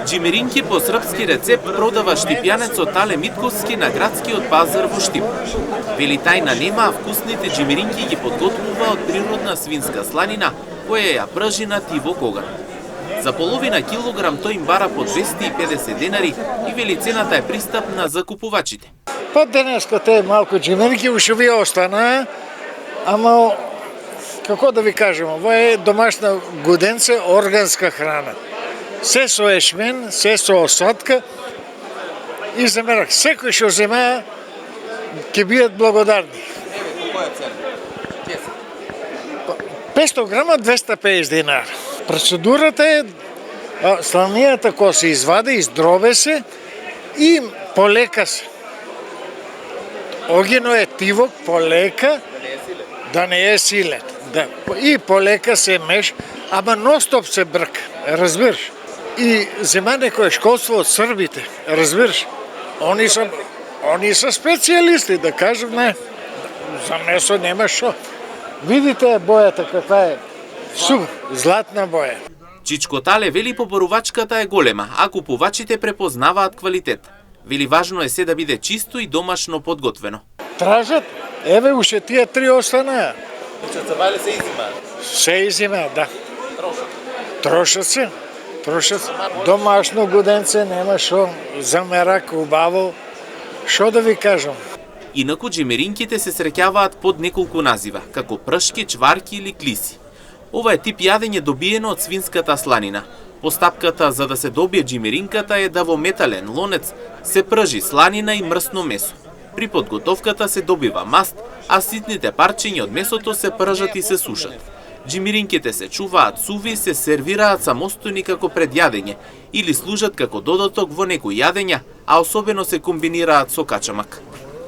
Џимеринки по српски рецепт продава штипјанецот Але Митковски на градскиот пазар во Штип. Вели тајна нема, а вкусните џимеринки ги подготвува од природна свинска сланина, која ја пражи на тивок оган. За половина килограм тој им бара по 250 денари и вели цената е пристапна за купувачите. Па денеска те малку џимеринки уште ви остана, ама како да ви кажем, ова е домашна гуденце, органска храна. Се со ешмен, се со осадка и замерак. Секој што земеа ќе бидат благодарни. Која цена? 500 грама 250 динара. Процедурата е сланијата која се извади, издробе се и полека се. Огино е тивок, полека, да не е силен. Да. И полека се меш, ама ностоп се брка, разбираш? И зема некој школство од србите, разбираш? Они се специјалисти, да кажем, не. За месо нема шо. Видите бојата каква е. Супер, златна боја. Чичко Тале вели поборувачката е голема, а купувачите препознаваат квалитет. Вели важно е се да биде чисто и домашно подготвено. Тражат, еве уште тие 3 останаа. Чацавале се изима? Се изима, да. Трошат се. Домашно гуденце нема шо, замерак убаво. Шо да ви кажам? Инаку џимеринките се среќаваат под неколку назива, како пршки, чварки или клиси. Ова е тип јадење добиено од свинската сланина. Постапката за да се добие џимеринката е да во метален лонец се пржи сланина и мрсно месо. При подготовката се добива маст, а ситните парчиња од месото се пржат и се сушат. Џимеринките се чуваат суви и се сервираат самостојни како предјадење или служат како додаток во некои јадења, а особено се комбинираат со качамак.